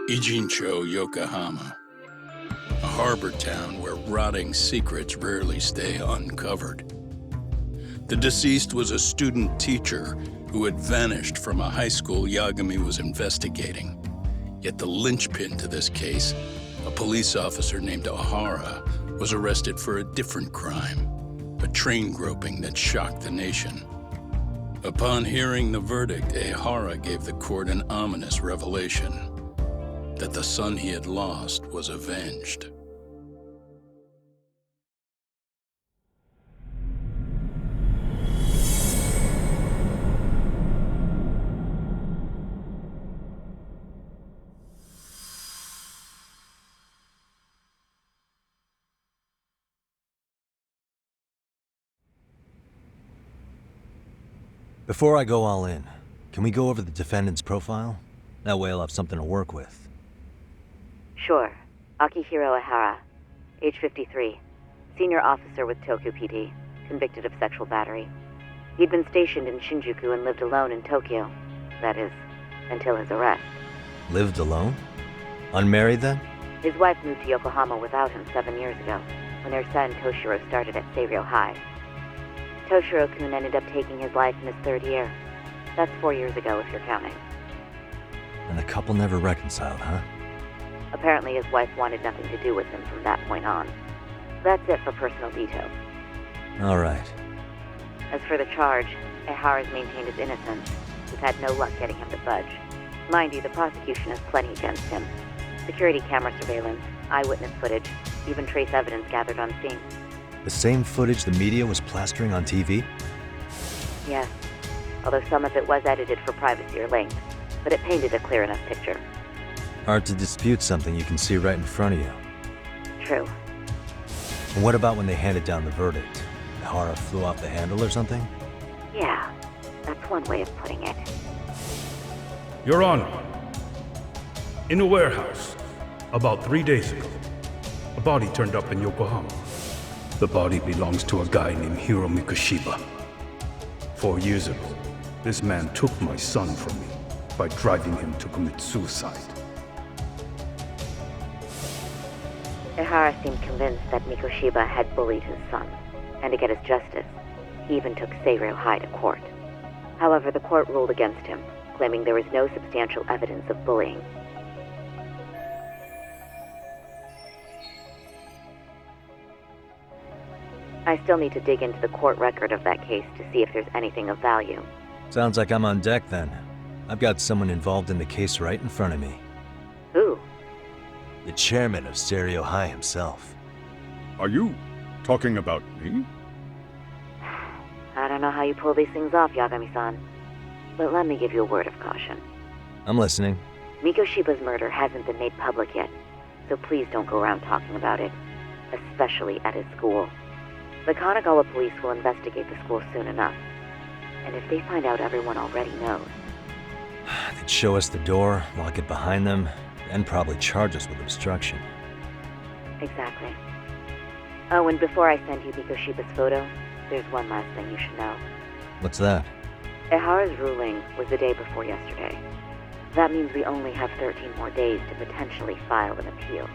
Ijincho, Yokohama, a harbor town where rotting secrets rarely stay uncovered. The deceased was a student teacher who had vanished from a high school Yagami was investigating. Yet the linchpin to this case, a police officer named Ohara, was arrested for a different crime, a train groping that shocked the nation. Upon hearing the verdict, Ohara gave the court an ominous revelation, that the son he had lost was avenged. Before I go all in, can we go over the defendant's profile? That way I'll have something to work with. Sure. Akihiro Ihara, age 53, senior officer with Tokyo PD, convicted of sexual battery. He'd been stationed in Shinjuku and lived alone in Tokyo. That is, until his arrest. Lived alone? Unmarried then? His wife moved to Yokohama without him 7 years ago, when their son Toshiro started at Seiryō High. Toshiro-kun ended up taking his life in his third year. That's 4 years ago, if you're counting. And the couple never reconciled, huh? Apparently his wife wanted nothing to do with him from that point on. That's it for personal details. All right. As for the charge, Ihara's maintained his innocence. We've had no luck getting him to budge. Mind you, the prosecution has plenty against him. Security camera surveillance, eyewitness footage, even trace evidence gathered on scene. The same footage the media was plastering on TV? Yes, although some of it was edited for privacy or length, but it painted a clear enough picture. Hard to dispute something you can see right in front of you. True. And what about when they handed down the verdict? Ihara flew off the handle or something? Yeah, that's one way of putting it. Your Honor, in a warehouse, about 3 days ago, a body turned up in Yokohama. The body belongs to a guy named Hiro Mikoshiba. 4 years ago, this man took my son from me by driving him to commit suicide. Ihara seemed convinced that Mikoshiba had bullied his son, and to get his justice, he even took Seiryō High to court. However, the court ruled against him, claiming there was no substantial evidence of bullying. I still need to dig into the court record of that case to see if there's anything of value. Sounds like I'm on deck then. I've got someone involved in the case right in front of me. Who? The chairman of Seiryō High himself. Are you talking about me? I don't know how you pull these things off, Yagami-san. But let me give you a word of caution. I'm listening. Mikoshiba's murder hasn't been made public yet, so please don't go around talking about it, especially at his school. The Kanagawa police will investigate the school soon enough, and if they find out everyone already knows... They'd show us the door, lock it behind them, and probably charge us with obstruction. Exactly. Oh, and before I send you Mikoshiba's photo, there's one last thing you should know. What's that? Ihara's ruling was the day before yesterday. That means we only have 13 more days to potentially file an appeal.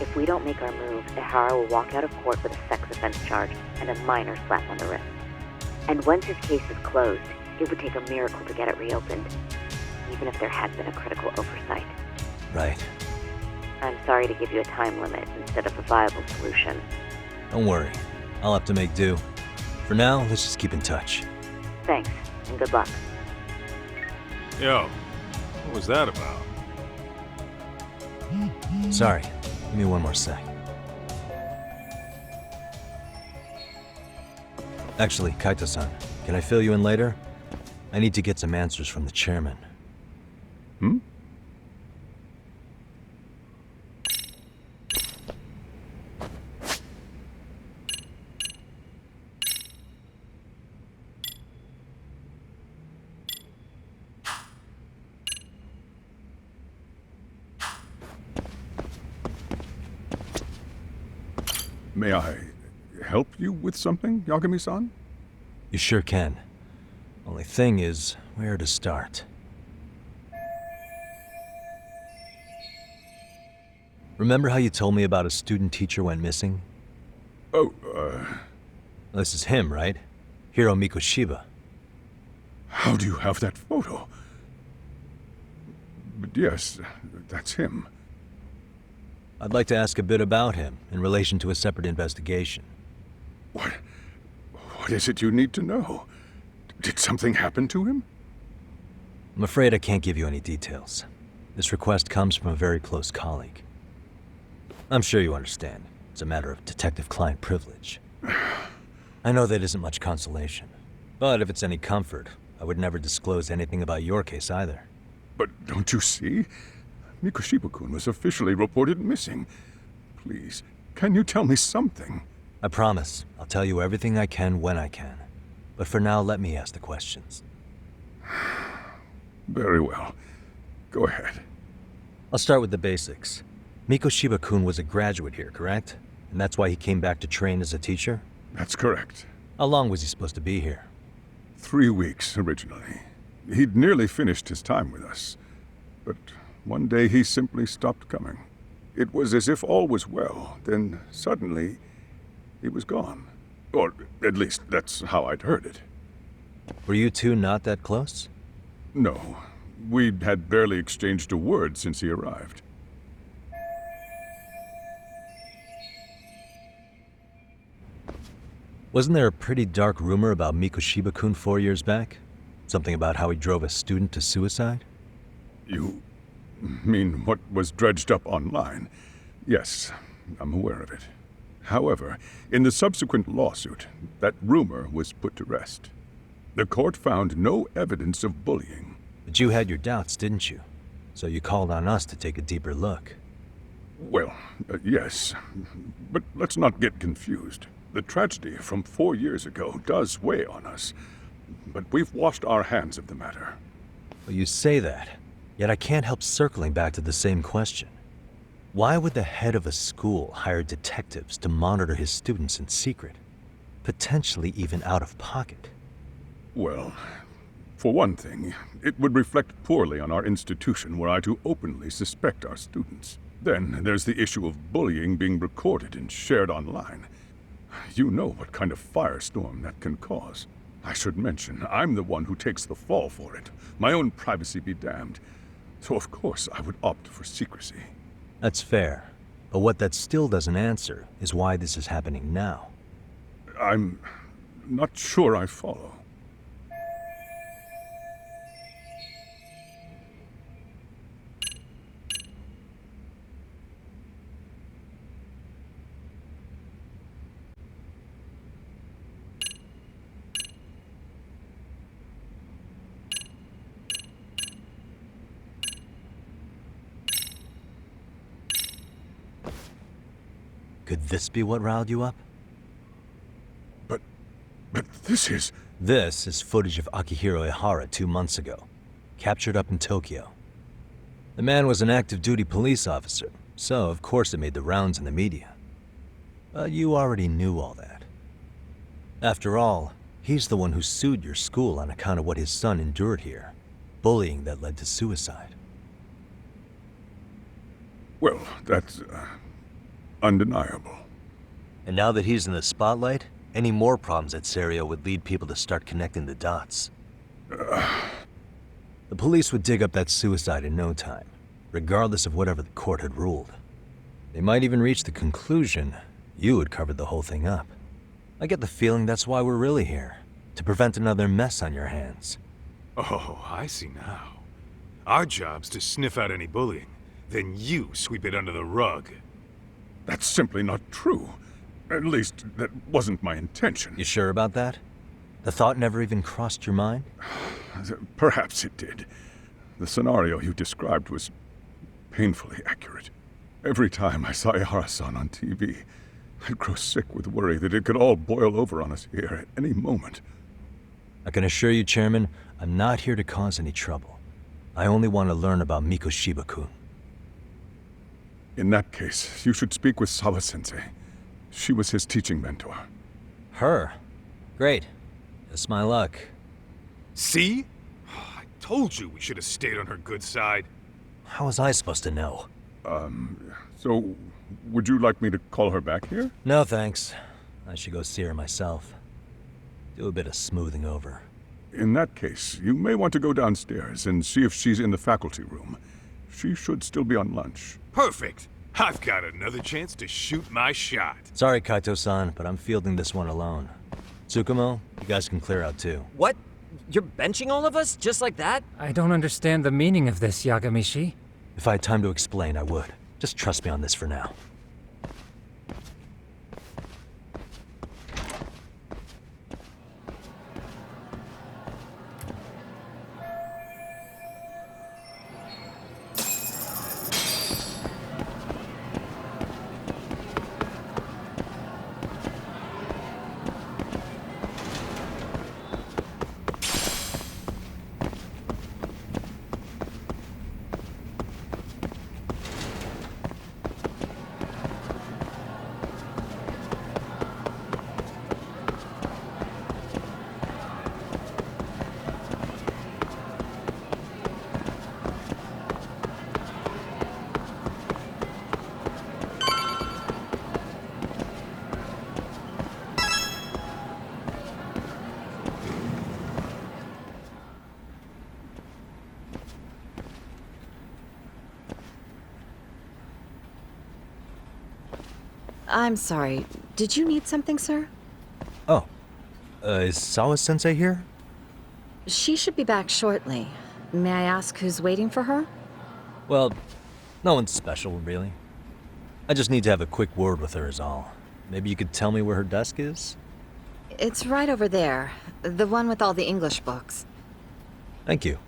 If we don't make our move, Ihara will walk out of court with a sex offense charge and a minor slap on the wrist. And once his case is closed, it would take a miracle to get it reopened, even if there had been a critical oversight. Right. I'm sorry to give you a time limit instead of a viable solution. Don't worry. I'll have to make do. For now, let's just keep in touch. Thanks, and good luck. Yo, what was that about? Sorry. Give me one more sec. Actually, Kaito-san, can I fill you in later? I need to get some answers from the chairman. Hmm? May I help you with something, Yagami-san? You sure can. Only thing is, where to start? Remember how you told me about a student teacher went missing? Oh, This is him, right? Hiro Mikoshiba. how do you have that photo? But yes, that's him. I'd like to ask a bit about him in relation to a separate investigation. What is it you need to know? Did something happen to him? I'm afraid I can't give you any details. This request comes from a very close colleague. I'm sure you understand. It's a matter of detective-client privilege. I know that isn't much consolation. But if it's any comfort, I would never disclose anything about your case either. But don't you see? Mikoshiba-kun was officially reported missing. Please, can you tell me something? I promise. I'll tell you everything I can when I can. But for now, let me ask the questions. Very well. Go ahead. I'll start with the basics. Mikoshiba-kun was a graduate here, correct? And that's why he came back to train as a teacher? That's correct. How long was he supposed to be here? 3 weeks originally. He'd nearly finished his time with us. But one day he simply stopped coming. It was as if all was well, then suddenly he was gone. Or at least that's how I'd heard it. Were you two not that close? No, we had barely exchanged a word since he arrived. Wasn't there a pretty dark rumor about Mikoshiba-kun 4 years back? Something about how he drove a student to suicide? You mean what was dredged up online? Yes, I'm aware of it. However, in the subsequent lawsuit, that rumor was put to rest. The court found no evidence of bullying. But you had your doubts, didn't you? So you called on us to take a deeper look. Well, yes, but let's not get confused. The tragedy from 4 years ago does weigh on us, but we've washed our hands of the matter. Well, you say that, yet I can't help circling back to the same question. Why would the head of a school hire detectives to monitor his students in secret? Potentially even out of pocket. Well, for one thing, it would reflect poorly on our institution were I to openly suspect our students. Then there's the issue of bullying being recorded and shared online. You know what kind of firestorm that can cause. I should mention, I'm the one who takes the fall for it. My own privacy be damned. So of course I would opt for secrecy. That's fair. But what that still doesn't answer is why this is happening now. I'm not sure I follow. Could this be what riled you up? But this is... This is footage of Akihiro Ihara 2 months ago, captured up in Tokyo. The man was an active duty police officer, so of course it made the rounds in the media. But you already knew all that. After all, he's the one who sued your school on account of what his son endured here, bullying that led to suicide. Well, that's undeniable. And now that he's in the spotlight, any more problems at Serio would lead people to start connecting the dots. The police would dig up that suicide in no time, regardless of whatever the court had ruled. They might even reach the conclusion you had covered the whole thing up. I get the feeling that's why we're really here, to prevent another mess on your hands. Oh, I see now. Our job's to sniff out any bullying, then you sweep it under the rug. That's simply not true. At least, that wasn't my intention. You sure about that? The thought never even crossed your mind? Perhaps it did. The scenario you described was painfully accurate. Every time I saw Ihara-san on TV, I'd grow sick with worry that it could all boil over on us here at any moment. I can assure you, Chairman, I'm not here to cause any trouble. I only want to learn about Mikoshiba-kun. In that case, you should speak with Sawa-sensei. She was his teaching mentor. Her? Great. Just my luck. See? I told you we should have stayed on her good side. How was I supposed to know? So, would you like me to call her back here? No, thanks. I should go see her myself. Do a bit of smoothing over. In that case, you may want to go downstairs and see if she's in the faculty room. She should still be on lunch. Perfect. I've got another chance to shoot my shot. Sorry, Kaito-san, but I'm fielding this one alone. Tsukumo, you guys can clear out too. What? You're benching all of us? Just like that? I don't understand the meaning of this, Yagamishi. If I had time to explain, I would. Just trust me on this for now. I'm sorry. Did you need something, sir? Oh, is Sawa-sensei here? She should be back shortly. May I ask who's waiting for her? Well, no one's special, really. I just need to have a quick word with her is all. Maybe you could tell me where her desk is? It's right over there. The one with all the English books. Thank you.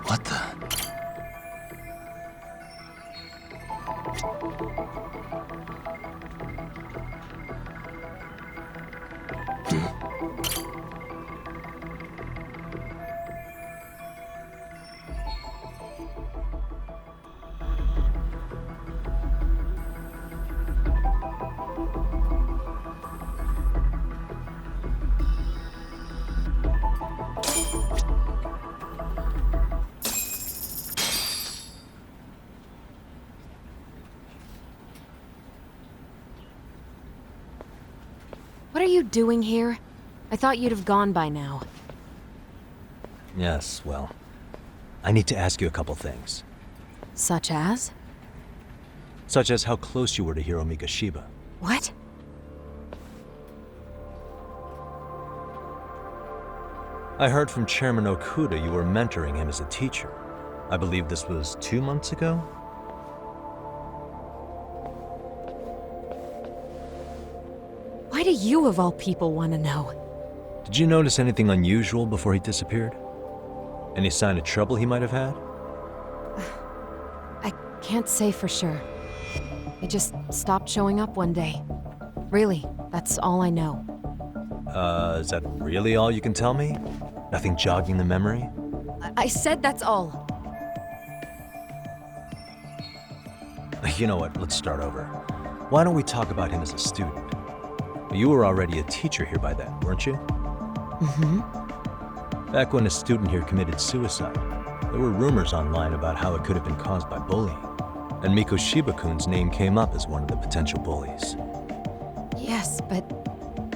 What the? What are you doing here? I thought you'd have gone by now. Yes, well, I need to ask you a couple things. Such as? Such as how close you were to Hiro Mikoshiba. What? I heard from Chairman Okuda you were mentoring him as a teacher. I believe this was 2 months ago? Why do you of all people want to know? Did you notice anything unusual before he disappeared? Any sign of trouble he might have had? I can't say for sure. He just stopped showing up one day. Really, that's all I know. Is that really all you can tell me? Nothing jogging the memory? I said that's all. You know what, let's start over. Why don't we talk about him as a student? You were already a teacher here by then, weren't you? Mm-hmm. Back when a student here committed suicide, there were rumors online about how it could have been caused by bullying. And Mikoshiba-kun's name came up as one of the potential bullies. Yes, but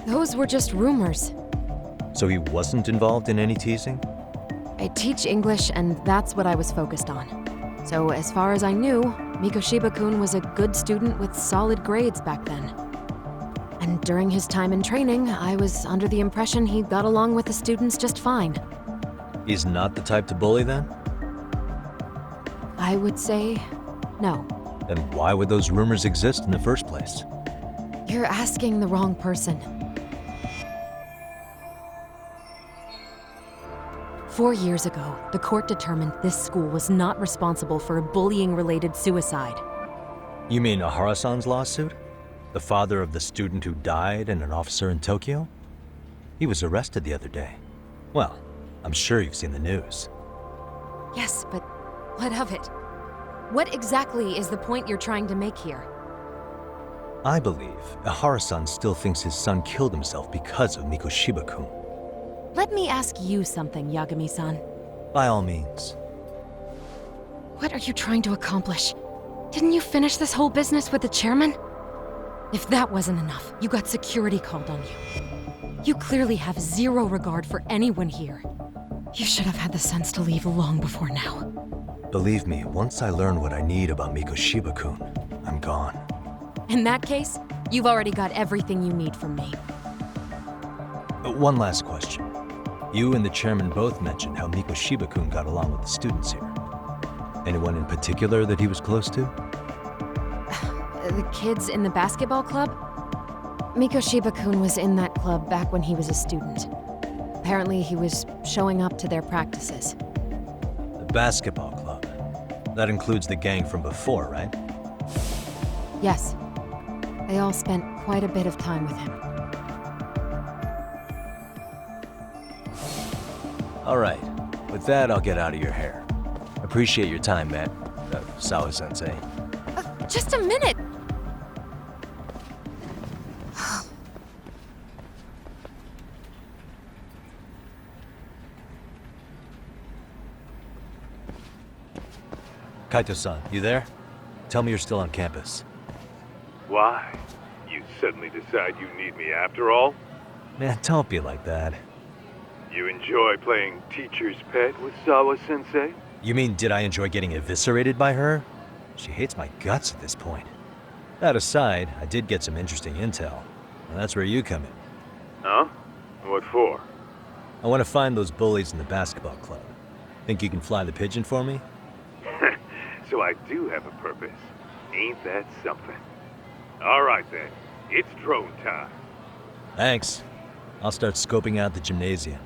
those were just rumors. So he wasn't involved in any teasing? I teach English, and that's what I was focused on. So as far as I knew, Mikoshiba-kun was a good student with solid grades back then. And during his time in training, I was under the impression he got along with the students just fine. He's not the type to bully then? I would say no. Then why would those rumors exist in the first place? You're asking the wrong person. 4 years ago, the court determined this school was not responsible for a bullying-related suicide. You mean Ahara-san's lawsuit? The father of the student who died and an officer in Tokyo? He was arrested the other day. Well, I'm sure you've seen the news. Yes, but what of it? What exactly is the point you're trying to make here? I believe Ahara-san still thinks his son killed himself because of Mikoshiba-kun. Let me ask you something, Yagami-san. By all means. What are you trying to accomplish? Didn't you finish this whole business with the chairman? If that wasn't enough, you got security called on you. You clearly have zero regard for anyone here. You should have had the sense to leave long before now. Believe me, once I learn what I need about Mikoshiba-kun, I'm gone. In that case, you've already got everything you need from me. One last question. You and the chairman both mentioned how Mikoshiba-kun got along with the students here. Anyone in particular that he was close to? The kids in the basketball club? Mikoshiba-kun was in that club back when he was a student. Apparently, he was showing up to their practices. The basketball club. That includes the gang from before, right? Yes. They all spent quite a bit of time with him. All right. With that, I'll get out of your hair. Appreciate your time, Matt. Sawa-sensei. Just a minute! Kaito-san, you there? Tell me you're still on campus. Why? You suddenly decide you need me after all? Man, don't be like that. You enjoy playing teacher's pet with Sawa-sensei? You mean, did I enjoy getting eviscerated by her? She hates my guts at this point. That aside, I did get some interesting intel. And that's where you come in. Huh? What for? I want to find those bullies in the basketball club. Think you can fly the pigeon for me? So I do have a purpose. Ain't that something? All right then, it's drone time. Thanks. I'll start scoping out the gymnasium.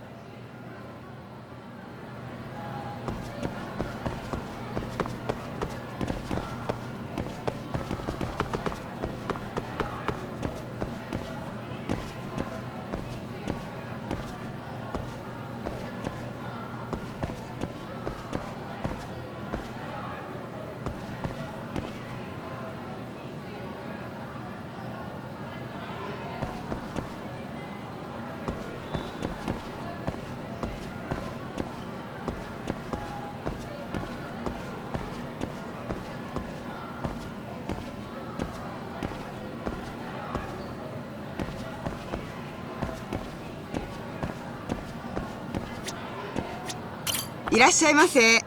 いらっしゃいませ。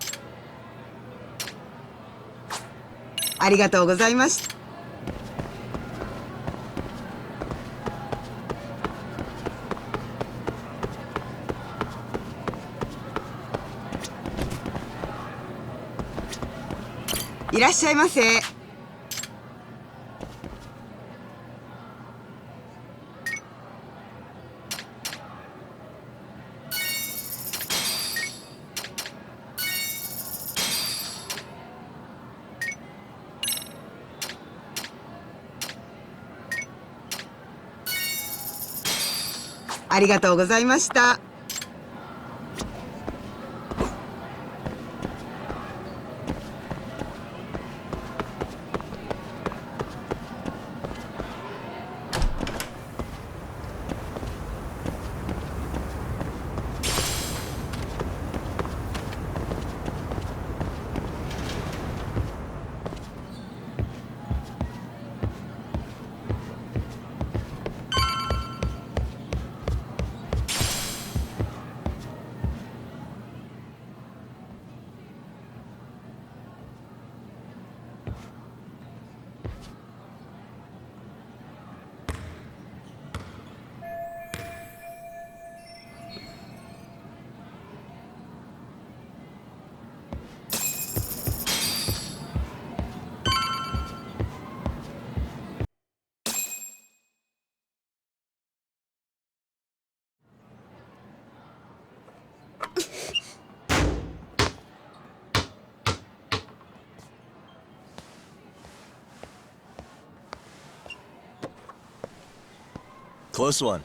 ありがとうございました。いらっしゃいませ。ありがとうございました。Close one.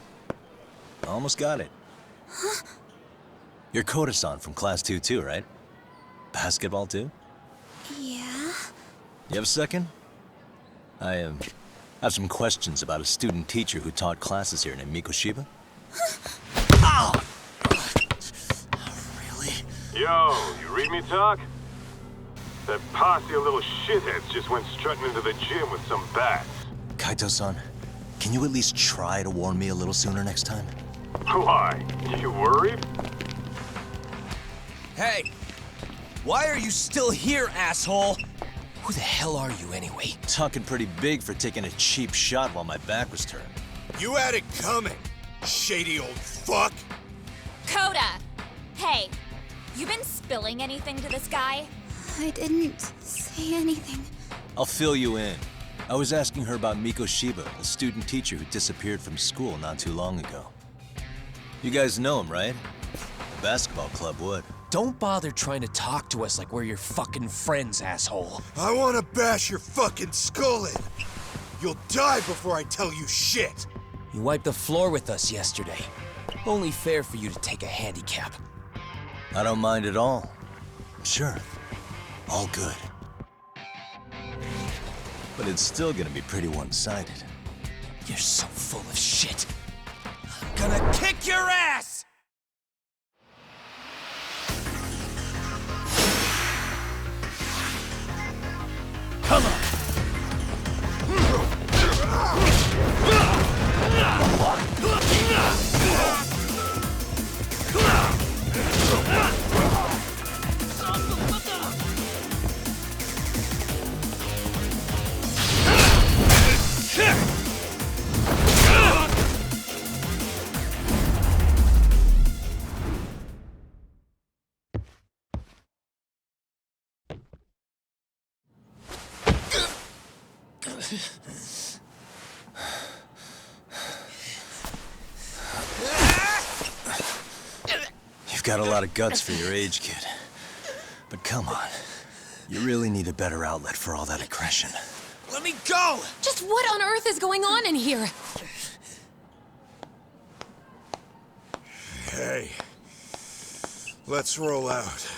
Almost got it. You're Koda-san from Class 2 too, right? Basketball too? Yeah? You have a second? I have some questions about a student teacher who taught classes here named Mikoshiba. Ow! Really? Yo, you read me talk? That posse of little shitheads just went strutting into the gym with some bats. Kaito-san, can you at least try to warn me a little sooner next time? Why? You worried? Hey! Why are you still here, asshole? Who the hell are you anyway? Talking pretty big for taking a cheap shot while my back was turned. You had it coming, shady old fuck! Coda! Hey, you been spilling anything to this guy? I didn't say anything. I'll fill you in. I was asking her about Mikoshiba, a student teacher who disappeared from school not too long ago. You guys know him, right? The basketball club would. Don't bother trying to talk to us like we're your fucking friends, asshole. I wanna bash your fucking skull in. You'll die before I tell you shit. You wiped the floor with us yesterday. Only fair for you to take a handicap. I don't mind at all. Sure. All good. But it's still gonna be pretty one-sided. You're so full of shit. I'm gonna kick your ass! Come on! You've got a lot of guts for your age, kid. But come on. You really need a better outlet for all that aggression. Let me go! Just what on earth is going on in here? Hey, let's roll out.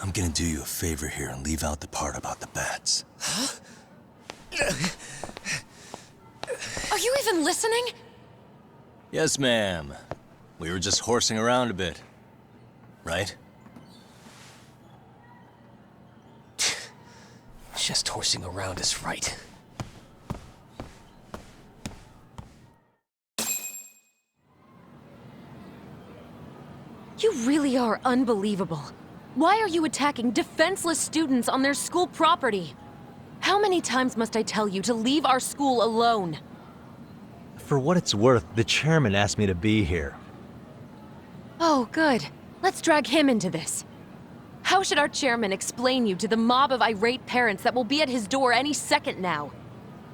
I'm gonna do you a favor here and leave out the part about the bats. Huh? Are you even listening? Yes, ma'am. We were just horsing around a bit. Right? Just horsing around is right. You really are unbelievable. Why are you attacking defenseless students on their school property? How many times must I tell you to leave our school alone? For what it's worth, the chairman asked me to be here. Oh, good. Let's drag him into this. How should our chairman explain you to the mob of irate parents that will be at his door any second now?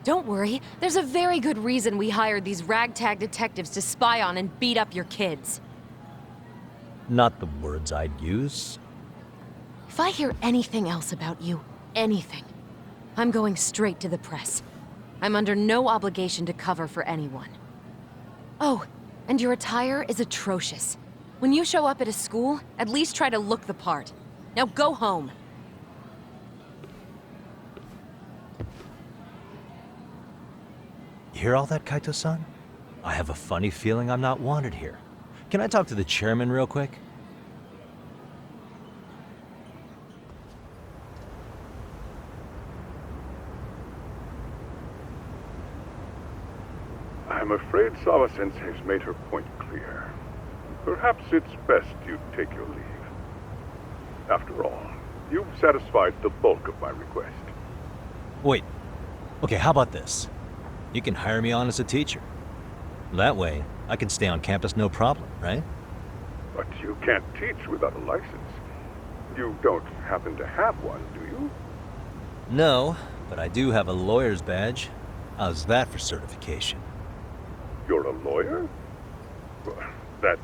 Don't worry, there's a very good reason we hired these ragtag detectives to spy on and beat up your kids. Not the words I'd use. If I hear anything else about you, anything, I'm going straight to the press. I'm under no obligation to cover for anyone. Oh, and your attire is atrocious. When you show up at a school, at least try to look the part. Now go home. You hear all that, Kaito-san? I have a funny feeling I'm not wanted here. Can I talk to the chairman real quick? I'm afraid Sawa-sensei's made her point clear. Perhaps it's best you take your leave. After all, you've satisfied the bulk of my request. Wait. Okay, how about this? You can hire me on as a teacher. That way, I can stay on campus no problem, right? But you can't teach without a license. You don't happen to have one, do you? No, but I do have a lawyer's badge. How's that for certification? You're a lawyer? Well, that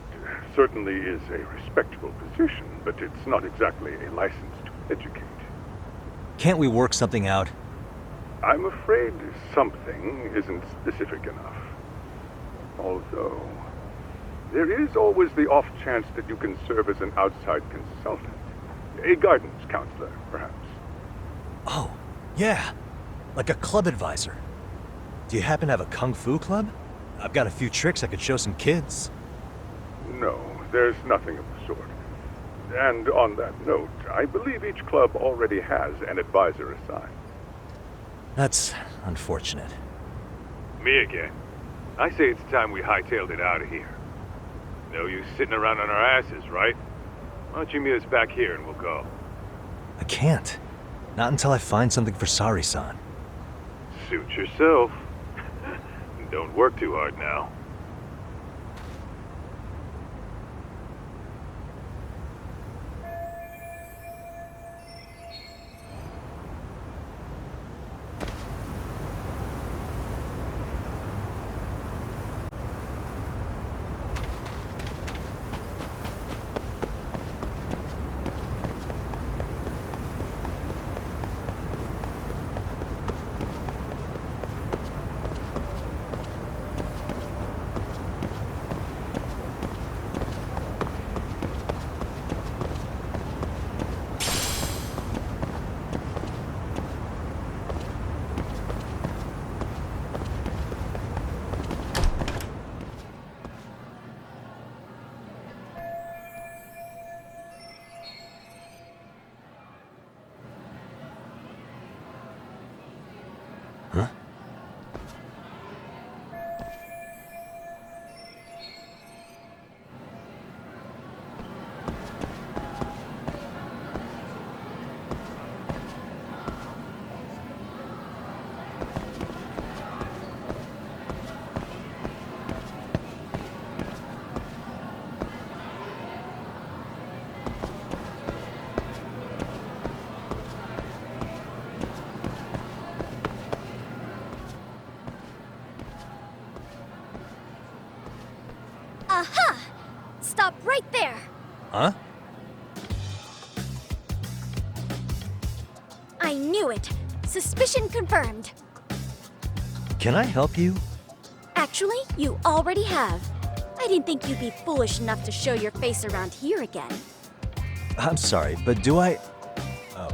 certainly is a respectable position, but it's not exactly a license to educate. Can't we work something out? I'm afraid something isn't specific enough. Although, there is always the off chance that you can serve as an outside consultant. A guidance counselor, perhaps. Oh, yeah. Like a club advisor. Do you happen to have a kung fu club? I've got a few tricks I could show some kids. No, there's nothing of the sort. And on that note, I believe each club already has an advisor assigned. That's unfortunate. Me again. I say it's time we hightailed it out of here. No use sitting around on our asses, right? Why don't you meet us back here and we'll go? I can't. Not until I find something for Sari-san. Suit yourself. Don't work too hard now. Huh? Aha! Stop right there! Huh? I knew it! Suspicion confirmed. Can I help you? Actually, you already have. I didn't think you'd be foolish enough to show your face around here again. I'm sorry, but do I... Oh.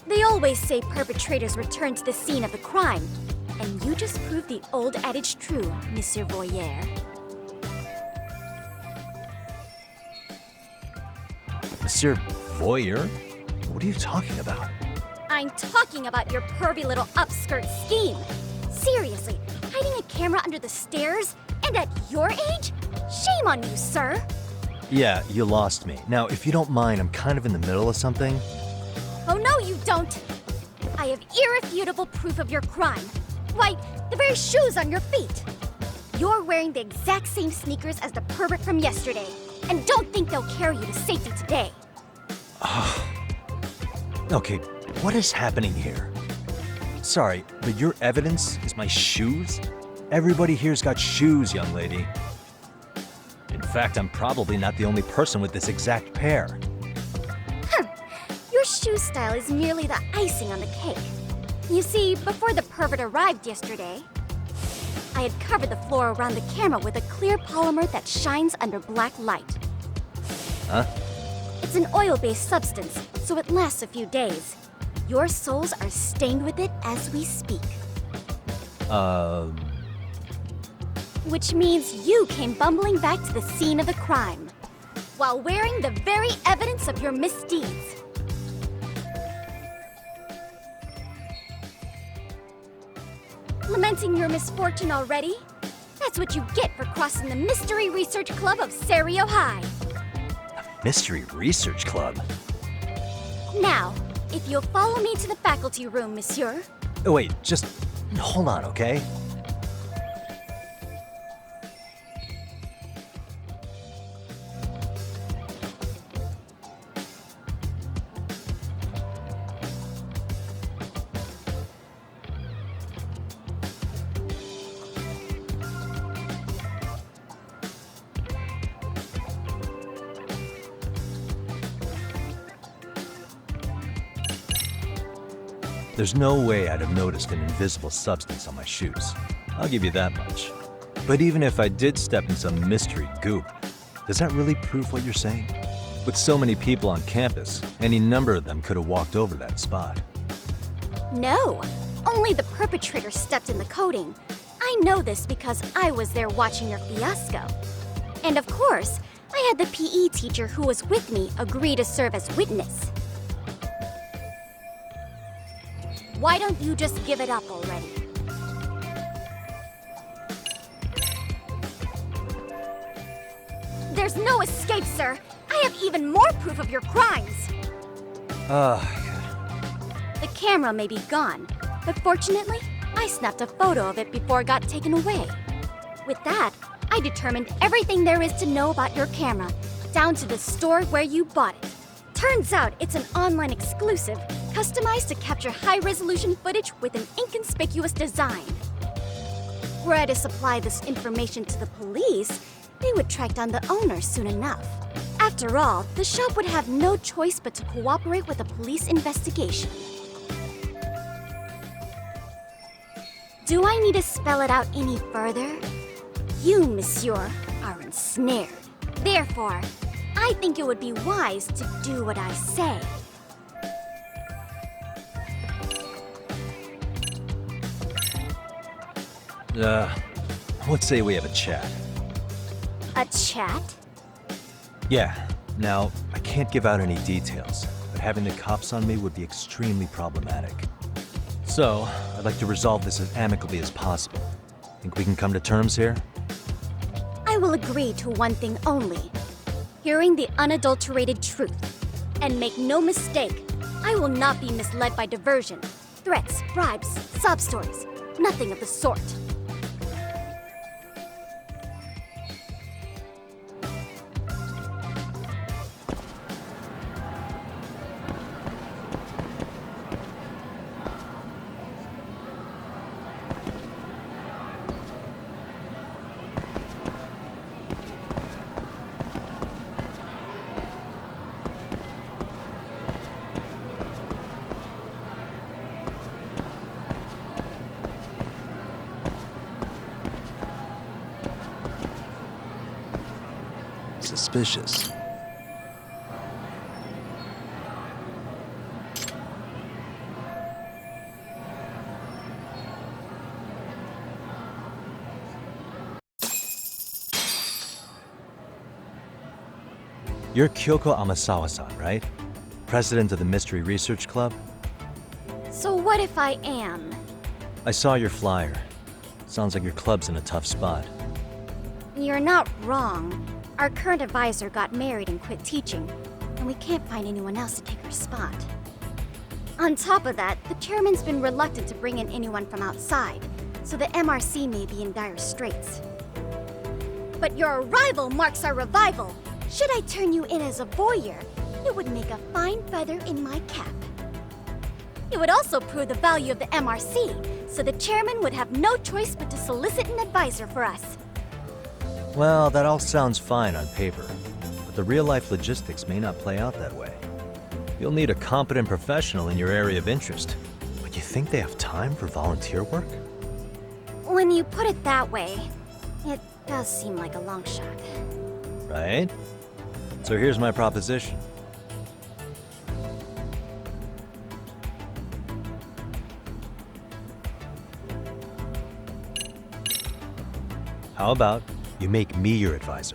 They always say perpetrators return to the scene of the crime. And you just proved the old adage true, Monsieur Voyeur. Monsieur Voyeur? What are you talking about? I'm talking about your pervy little upskirt scheme. Seriously, hiding a camera under the stairs? And at your age? Shame on you, sir. Yeah, you lost me. Now, if you don't mind, I'm kind of in the middle of something. Oh no, you don't! I have irrefutable proof of your crime. Why, the very shoes on your feet. You're wearing the exact same sneakers as the pervert from yesterday. And don't think they'll carry you to safety today. Okay, what is happening here? Sorry, but your evidence is my shoes? Everybody here's got shoes, young lady. In fact, I'm probably not the only person with this exact pair. Your shoe style is merely the icing on the cake. You see, before the pervert arrived yesterday, I had covered the floor around the camera with a clear polymer that shines under black light. Huh? It's an oil-based substance, so it lasts a few days. Your soles are stained with it as we speak. Which means you came bumbling back to the scene of the crime, while wearing the very evidence of your misdeeds. Lamenting your misfortune already? That's what you get for crossing the Mystery Research Club of Serio High. Mystery Research Club? Now, if you'll follow me to the faculty room, monsieur. Oh, wait, just hold on, okay? There's no way I'd have noticed an invisible substance on my shoes. I'll give you that much. But even if I did step in some mystery goop, does that really prove what you're saying? With so many people on campus, any number of them could have walked over that spot. No, only the perpetrator stepped in the coating. I know this because I was there watching your fiasco. And of course, I had the PE teacher who was with me agree to serve as witness. Why don't you just give it up already? There's no escape, sir. I have even more proof of your crimes. The camera may be gone, but fortunately, I snapped a photo of it before it got taken away. With that, I determined everything there is to know about your camera, down to the store where you bought it. Turns out it's an online exclusive, customized to capture high-resolution footage with an inconspicuous design. Were I to supply this information to the police, they would track down the owner soon enough. After all, the shop would have no choice but to cooperate with the police investigation. Do I need to spell it out any further? You, monsieur, are ensnared. Therefore, I think it would be wise to do what I say. Let's say we have a chat. A chat? Yeah. Now, I can't give out any details, but having the cops on me would be extremely problematic. So, I'd like to resolve this as amicably as possible. Think we can come to terms here? I will agree to one thing only. Hearing the unadulterated truth. And make no mistake, I will not be misled by diversion, threats, bribes, sob stories. Nothing of the sort. Suspicious. You're Kyoko Amasawa-san, right? President of the Mystery Research Club? So what if I am? I saw your flyer. Sounds like your club's in a tough spot. You're not wrong. Our current advisor got married and quit teaching, and we can't find anyone else to take her spot. On top of that, the chairman's been reluctant to bring in anyone from outside, so the MRC may be in dire straits. But your arrival marks our revival. Should I turn you in as a voyeur, it would make a fine feather in my cap. It would also prove the value of the MRC, so the chairman would have no choice but to solicit an advisor for us. Well, that all sounds fine on paper, but the real-life logistics may not play out that way. You'll need a competent professional in your area of interest. But you think they have time for volunteer work? When you put it that way, it does seem like a long shot. Right? So here's my proposition. How about you make me your advisor?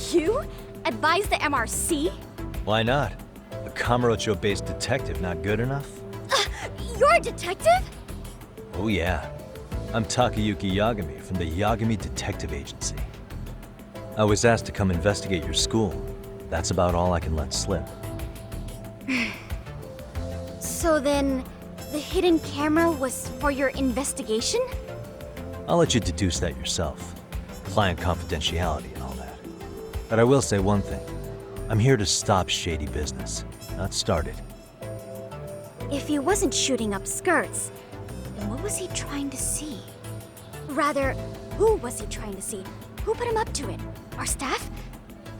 You? Advise the MRC? Why not? A Kamurocho-based detective not good enough? You're a detective? Oh yeah. I'm Takayuki Yagami from the Yagami Detective Agency. I was asked to come investigate your school. That's about all I can let slip. So then, the hidden camera was for your investigation? I'll let you deduce that yourself. Client confidentiality and all that. But I will say one thing. I'm here to stop shady business, not start it. If he wasn't shooting up skirts, then what was he trying to see? Rather, who was he trying to see? Who put him up to it? Our staff?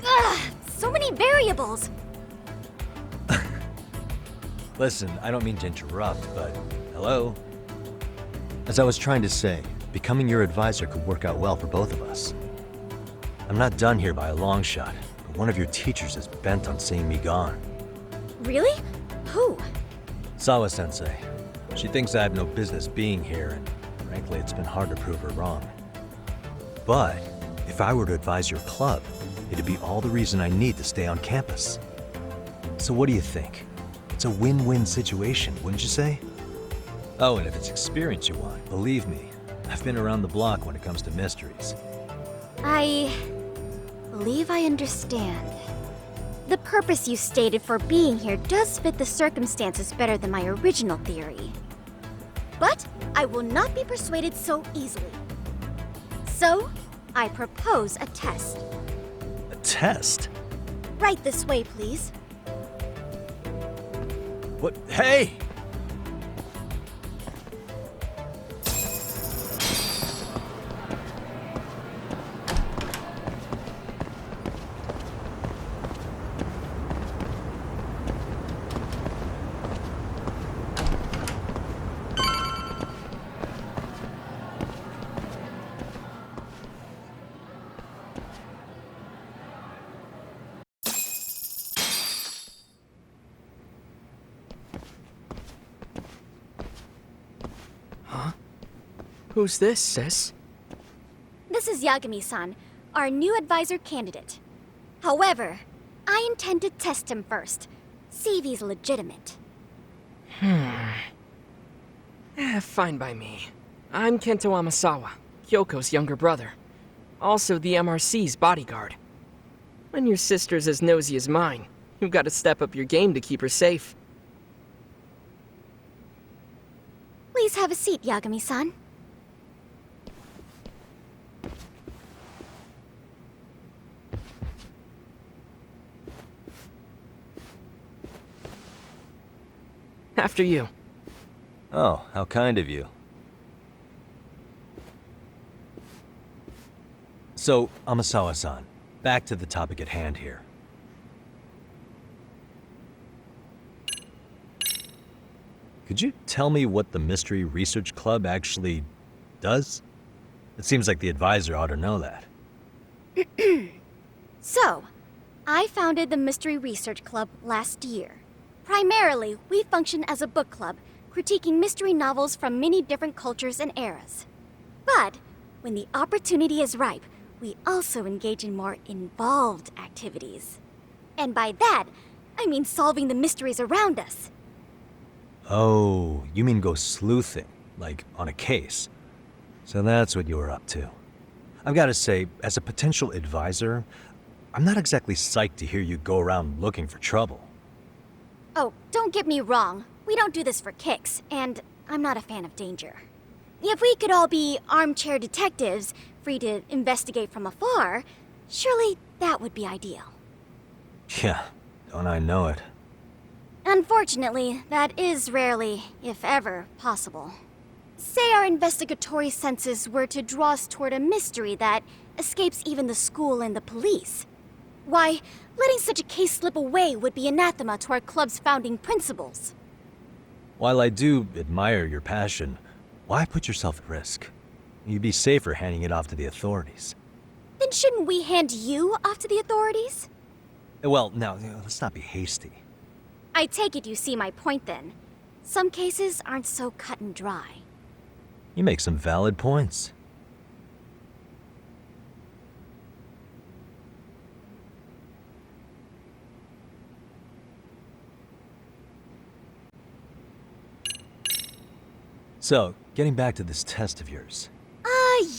Ugh, so many variables! Listen, I don't mean to interrupt, but hello? As I was trying to say, becoming your advisor could work out well for both of us. I'm not done here by a long shot, but one of your teachers is bent on seeing me gone. Really? Who? Sawa-sensei. She thinks I have no business being here, and frankly, it's been hard to prove her wrong. But if I were to advise your club, it'd be all the reason I need to stay on campus. So what do you think? It's a win-win situation, wouldn't you say? Oh, and if it's experience you want, believe me, I've been around the block when it comes to mysteries. I believe I understand. The purpose you stated for being here does fit the circumstances better than my original theory. But I will not be persuaded so easily. So, I propose a test. A test? Right this way, please. What? Hey! Who's this, sis? This is Yagami-san, our new advisor candidate. However, I intend to test him first, see if he's legitimate. Fine by me. I'm Kento Amasawa, Kyoko's younger brother. Also the MRC's bodyguard. When your sister's as nosy as mine, you've got to step up your game to keep her safe. Please have a seat, Yagami-san. After you. Oh, how kind of you. So, Amasawa-san, back to the topic at hand here. Could you tell me what the Mystery Research Club actually does? It seems like the advisor ought to know that. So, I founded the Mystery Research Club last year. Primarily, we function as a book club, critiquing mystery novels from many different cultures and eras. But, when the opportunity is ripe, we also engage in more involved activities. And by that, I mean solving the mysteries around us. Oh, you mean go sleuthing, like on a case. So that's what you were up to. I've got to say, as a potential advisor, I'm not exactly psyched to hear you go around looking for trouble. Oh, don't get me wrong. We don't do this for kicks, and I'm not a fan of danger. If we could all be armchair detectives, free to investigate from afar, surely that would be ideal. Yeah, don't I know it. Unfortunately, that is rarely, if ever, possible. Say our investigatory senses were to draw us toward a mystery that escapes even the school and the police. Why, letting such a case slip away would be anathema to our club's founding principles. While I do admire your passion, why put yourself at risk? You'd be safer handing it off to the authorities. Then shouldn't we hand you off to the authorities? Well, now, let's not be hasty. I take it you see my point then. Some cases aren't so cut and dry. You make some valid points. So, getting back to this test of yours.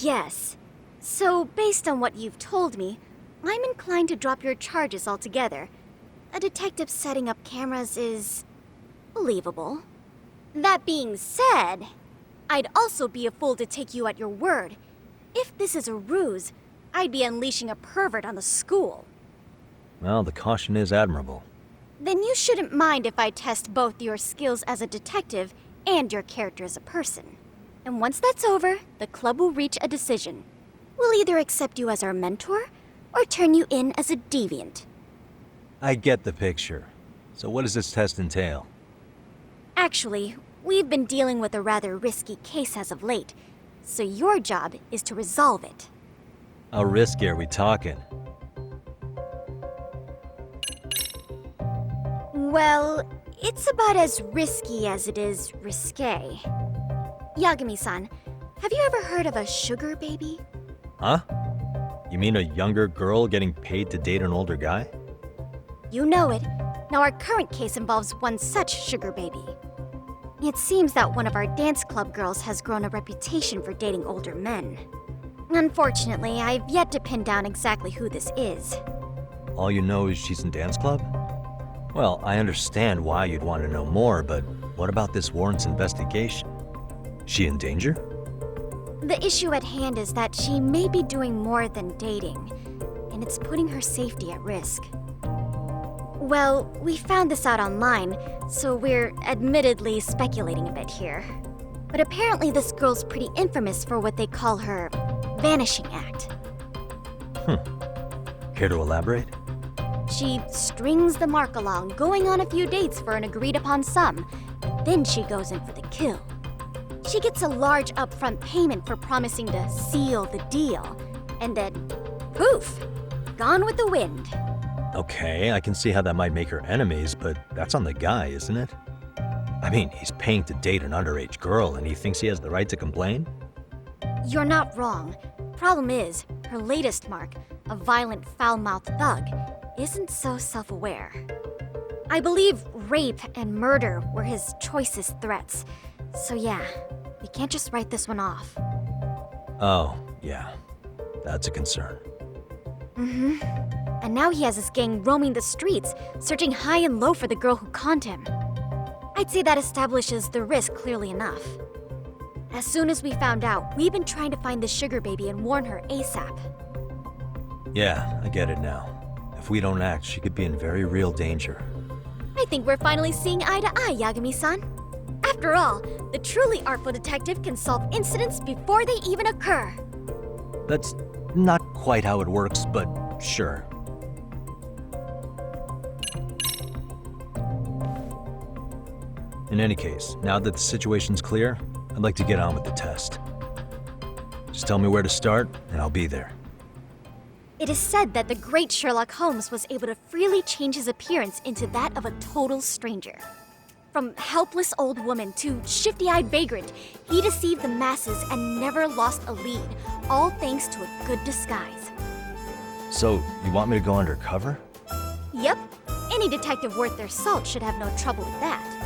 Yes. So, based on what you've told me, I'm inclined to drop your charges altogether. A detective setting up cameras is believable. That being said, I'd also be a fool to take you at your word. If this is a ruse, I'd be unleashing a pervert on the school. Well, the caution is admirable. Then you shouldn't mind if I test both your skills as a detective and your character as a person. And once that's over, the club will reach a decision. We'll either accept you as our mentor, or turn you in as a deviant. I get the picture. So what does this test entail? Actually, we've been dealing with a rather risky case as of late, so your job is to resolve it. How risky are we talking? Well, it's about as risky as it is risque. Yagami-san, have you ever heard of a sugar baby? Huh? You mean a younger girl getting paid to date an older guy? You know it. Now our current case involves one such sugar baby. It seems that one of our dance club girls has grown a reputation for dating older men. Unfortunately, I've yet to pin down exactly who this is. All you know is she's in dance club? Well, I understand why you'd want to know more, but what about this warrants investigation? She in danger? The issue at hand is that she may be doing more than dating, and it's putting her safety at risk. Well, we found this out online, so we're admittedly speculating a bit here. But apparently this girl's pretty infamous for what they call her vanishing act. Care to elaborate? She strings the mark along, going on a few dates for an agreed-upon sum. Then she goes in for the kill. She gets a large upfront payment for promising to seal the deal. And then, poof! Gone with the wind. Okay, I can see how that might make her enemies, but that's on the guy, isn't it? I mean, he's paying to date an underage girl, and he thinks he has the right to complain? You're not wrong. Problem is, her latest mark, a violent, foul-mouthed thug, isn't so self-aware. I believe rape and murder were his choicest threats. So yeah, we can't just write this one off. Oh, yeah. That's a concern. And now he has his gang roaming the streets, searching high and low for the girl who conned him. I'd say that establishes the risk clearly enough. As soon as we found out, we've been trying to find the sugar baby and warn her ASAP. Yeah, I get it now. If we don't act, she could be in very real danger. I think we're finally seeing eye to eye, Yagami-san. After all, the truly artful detective can solve incidents before they even occur. That's not quite how it works, but sure. In any case, now that the situation's clear, I'd like to get on with the test. Just tell me where to start, and I'll be there. It is said that the great Sherlock Holmes was able to freely change his appearance into that of a total stranger. From helpless old woman to shifty-eyed vagrant, he deceived the masses and never lost a lead, all thanks to a good disguise. So, you want me to go undercover? Yep, any detective worth their salt should have no trouble with that.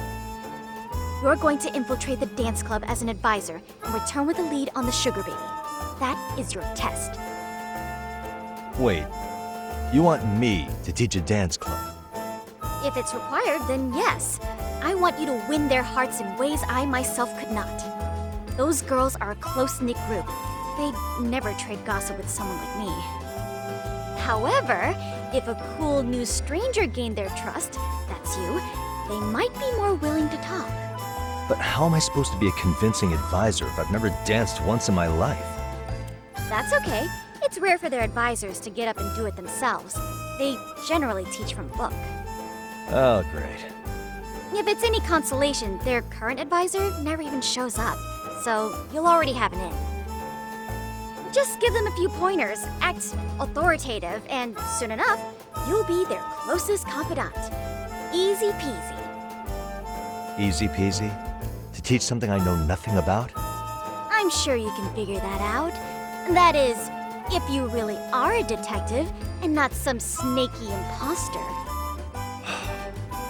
You're going to infiltrate the dance club as an advisor and return with a lead on the sugar baby. That is your test. Wait, you want me to teach a dance club? If it's required, then yes. I want you to win their hearts in ways I myself could not. Those girls are a close-knit group. They'd never trade gossip with someone like me. However, if a cool new stranger gained their trust, that's you, they might be more willing to talk. But how am I supposed to be a convincing advisor if I've never danced once in my life? That's okay. It's rare for their advisors to get up and do it themselves. They generally teach from a book. Oh, great. If it's any consolation, their current advisor never even shows up, so you'll already have an in. Just give them a few pointers, act authoritative, and soon enough, you'll be their closest confidant. Easy peasy. Easy peasy? To teach something I know nothing about? I'm sure you can figure that out. That is, if you really are a detective and not some snaky imposter.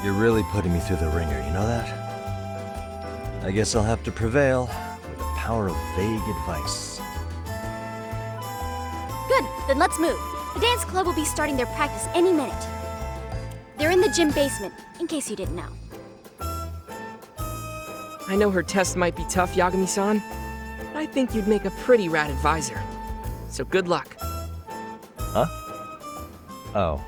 You're really putting me through the ringer, you know that? I guess I'll have to prevail with the power of vague advice. Good, then let's move. The dance club will be starting their practice any minute. They're in the gym basement, in case you didn't know. I know her test might be tough, Yagami-san, but I think you'd make a pretty rad advisor. So good luck. Huh? Oh.